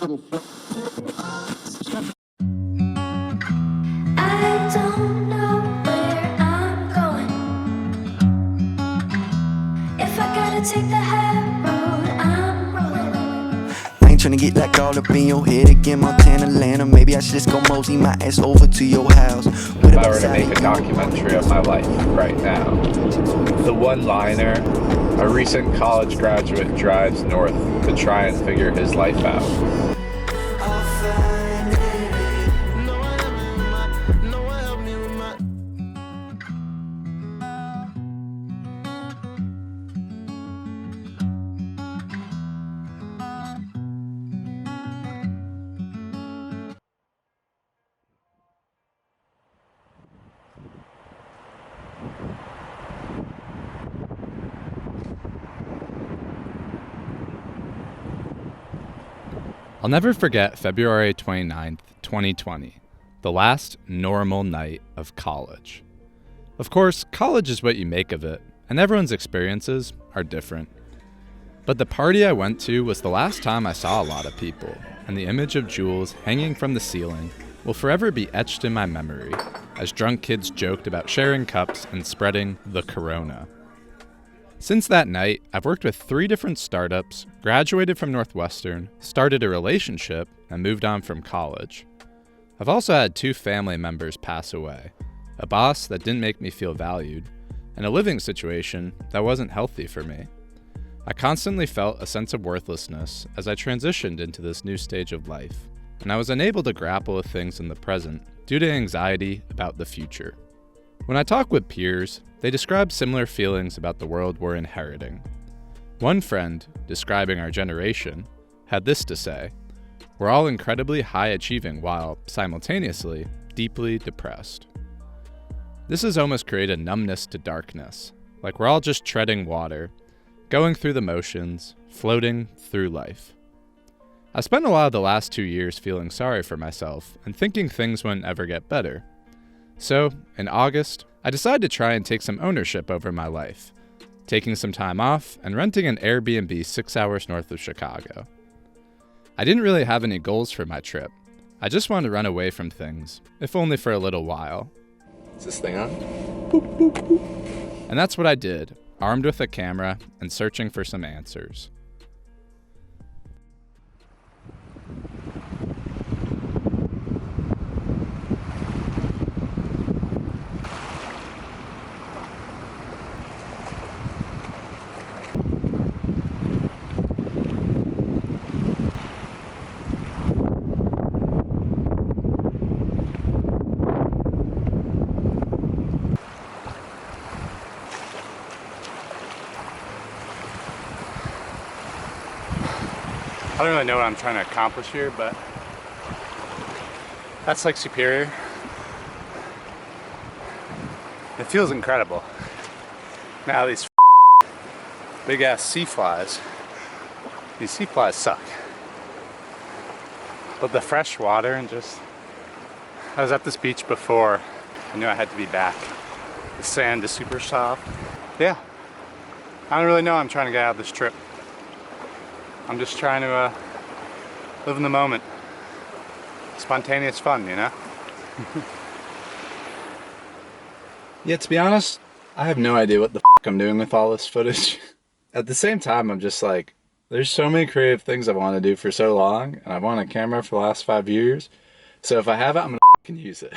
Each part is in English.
don't know where I'm going. If I gotta take the high road, I'm rolling. I ain't tryna get like all up in your head again, Montana, Atlanta. Maybe I should just go mosey my ass over to your house. If I were to make a documentary of my life right now, the one-liner, a recent college graduate drives north to try and figure his life out. I'll never forget February 29th, 2020, the last normal night of college. Of course, college is what you make of it, and everyone's experiences are different. But the party I went to was the last time I saw a lot of people, and the image of Jules hanging from the ceiling will forever be etched in my memory, as drunk kids joked about sharing cups and spreading the corona. Since that night, I've worked with 3 different startups, graduated from Northwestern, started a relationship, and moved on from college. I've also had 2 family members pass away, a boss that didn't make me feel valued, and a living situation that wasn't healthy for me. I constantly felt a sense of worthlessness as I transitioned into this new stage of life, and I was unable to grapple with things in the present due to anxiety about the future. When I talk with peers, they describe similar feelings about the world we're inheriting. One friend, describing our generation, had this to say: "We're all incredibly high achieving while, simultaneously, deeply depressed." This has almost created a numbness to darkness, like we're all just treading water, going through the motions, floating through life. I spent a lot of the last 2 years feeling sorry for myself and thinking things wouldn't ever get better. So, in August, I decided to try and take some ownership over my life, taking some time off and renting an Airbnb 6 hours north of Chicago. I didn't really have any goals for my trip. I just wanted to run away from things, if only for a little while. Is this thing on? And that's what I did, armed with a camera and searching for some answers. I don't really know what I'm trying to accomplish here, but that's like Superior. It feels incredible. Now these big ass sea flies, these sea flies suck. But the fresh water and just, I was at this beach before, I knew I had to be back. The sand is super soft. Yeah, I don't really know what I'm trying to get out of this trip. I'm just trying to live in the moment. Spontaneous fun, you know? Yeah, to be honest, I have no idea what the I'm doing with all this footage. At the same time, I'm just like, there's so many creative things I want to do for so long, and I've wanted a camera for the last 5 years. So if I have it, I'm gonna use it.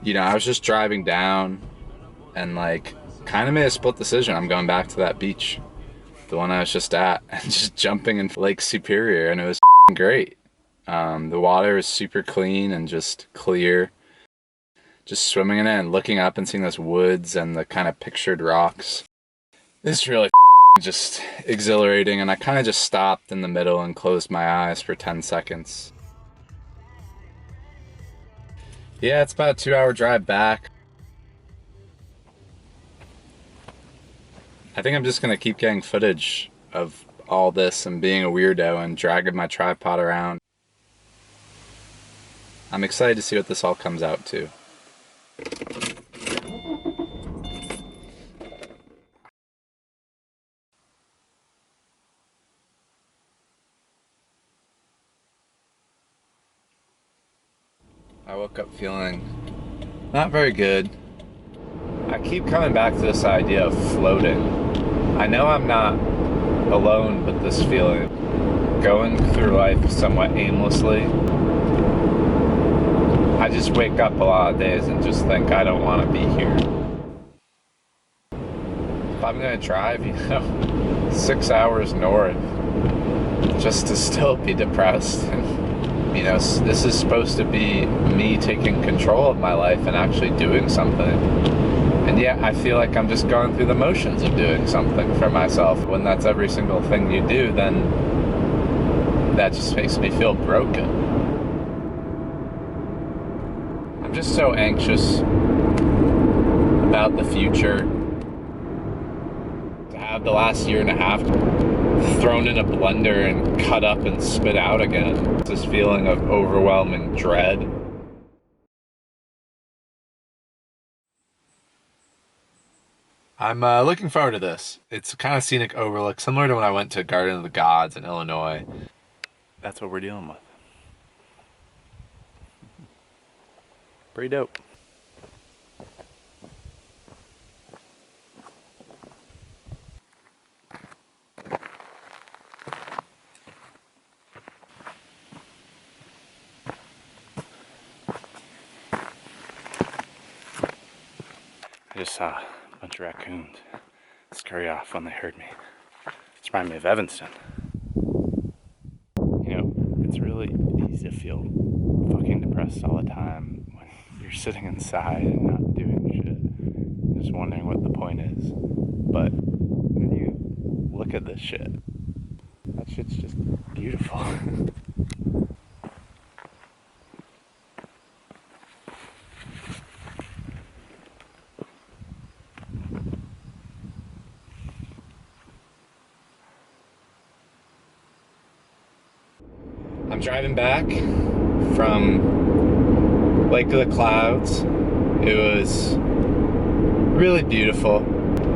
You know, I was just driving down and like kind of made a split decision. I'm going back to that beach, the one I was just at, and just jumping in Lake Superior, and it was great. The water is super clean and just clear. Just swimming in it and looking up and seeing those woods and the kind of pictured rocks. It's really just exhilarating, and I kind of just stopped in the middle and closed my eyes for 10 seconds. Yeah, it's about a 2-hour drive back. I think I'm just gonna keep getting footage of all this and being a weirdo and dragging my tripod around. I'm excited to see what this all comes out to. I woke up feeling not very good. I keep coming back to this idea of floating. I know I'm not alone with this feeling. Going through life somewhat aimlessly. I just wake up a lot of days and just think I don't want to be here. If I'm gonna drive, 6 hours north just to still be depressed, and this is supposed to be me taking control of my life and actually doing something, and yet I feel like I'm just going through the motions of doing something for myself. When that's every single thing you do, then that just makes me feel broken. I'm just so anxious about the future. To have the last year and a half thrown in a blender and cut up and spit out again. This feeling of overwhelming dread. I'm looking forward to this. It's a kind of scenic overlook, similar to when I went to Garden of the Gods in Illinois. That's what we're dealing with. Pretty dope. I just saw a bunch of raccoons scurry off when they heard me. It's reminded me of Evanston. It's really easy to feel fucking depressed all the time when you're sitting inside and not doing shit, just wondering what the point is. But when you look at this shit, that shit's just beautiful. I'm driving back from Lake of the Clouds. It was really beautiful.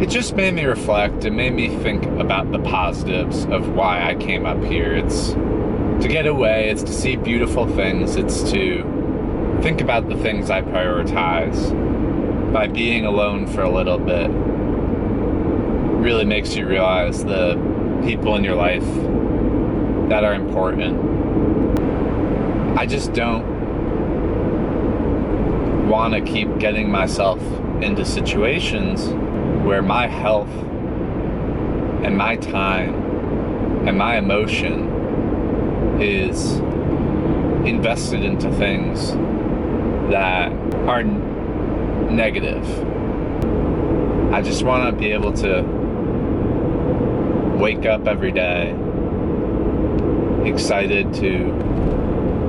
It just made me reflect. It made me think about the positives of why I came up here. It's to get away, it's to see beautiful things, it's to think about the things I prioritize. By being alone for a little bit really makes you realize the people in your life that are important. I just don't want to keep getting myself into situations where my health and my time and my emotion is invested into things that are negative. I just want to be able to wake up every day excited to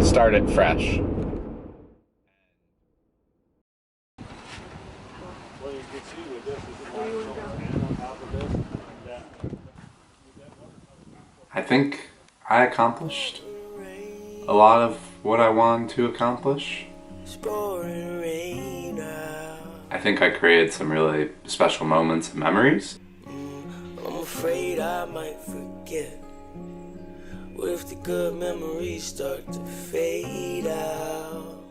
start it fresh. I think I accomplished a lot of what I wanted to accomplish. I think I created some really special moments and memories. I'm afraid I might forget. What if the good memories start to fade out?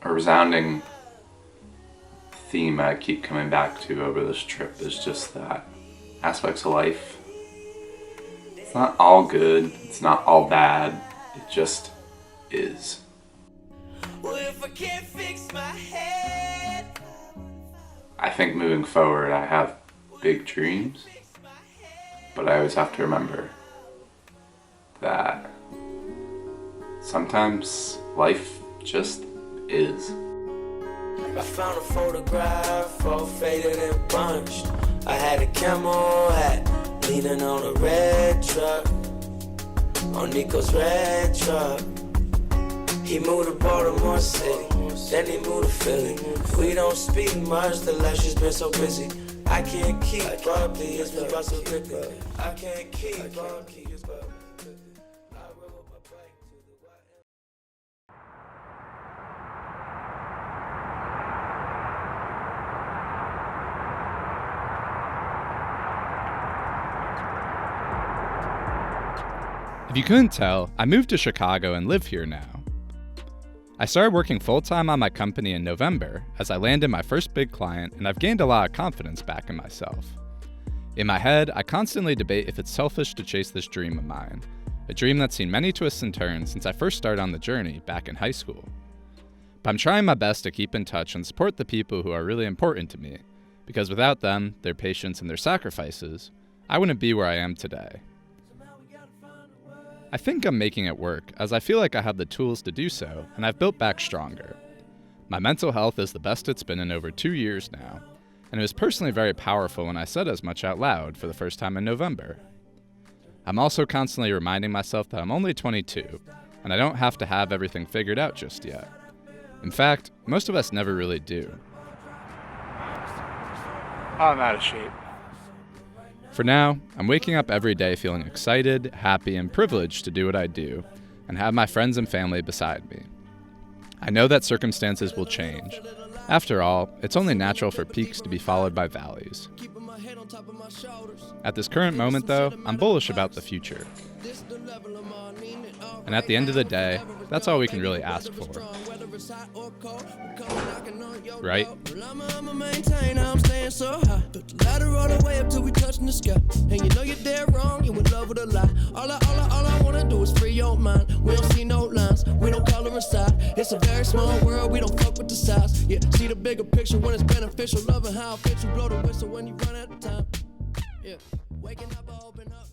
A resounding theme I keep coming back to over this trip is just that aspects of life. It's not all good, it's not all bad, it just is. What if I can't fix my head? I think moving forward I have big dreams, but I always have to remember that sometimes life just is. I found a photograph all faded and bunched. I had a camo hat leaning on a red truck, on Nico's red truck. He moved to Baltimore City, then he moved to Philly. We don't speak much, the life's just been so busy. I can't keep up, it's been about so quickly. I can't keep up, If you couldn't tell, I moved to Chicago and live here now. I started working full-time on my company in November as I landed my first big client, and I've gained a lot of confidence back in myself. In my head, I constantly debate if it's selfish to chase this dream of mine, a dream that's seen many twists and turns since I first started on the journey back in high school. But I'm trying my best to keep in touch and support the people who are really important to me, because without them, their patience and their sacrifices, I wouldn't be where I am today. I think I'm making it work, as I feel like I have the tools to do so, and I've built back stronger. My mental health is the best it's been in over 2 years now, and it was personally very powerful when I said as much out loud for the first time in November. I'm also constantly reminding myself that I'm only 22, and I don't have to have everything figured out just yet. In fact, most of us never really do. I'm out of shape. For now, I'm waking up every day feeling excited, happy, and privileged to do what I do, and have my friends and family beside me. I know that circumstances will change. After all, it's only natural for peaks to be followed by valleys. At this current moment, though, I'm bullish about the future. And at the end of the day, that's all we can really ask for. Right? I'm staying so high. Put the ladder all the way up till we touching the sky. And you know you're dead wrong, you in love with a lie. All I wanna do is free your mind. We don't see no lines, we don't color inside. It's a very small world, we don't fuck with the size. Yeah, see the bigger picture when it's beneficial. Loving how it fits you, blow the whistle when you run out of time. Yeah, waking up, I open up.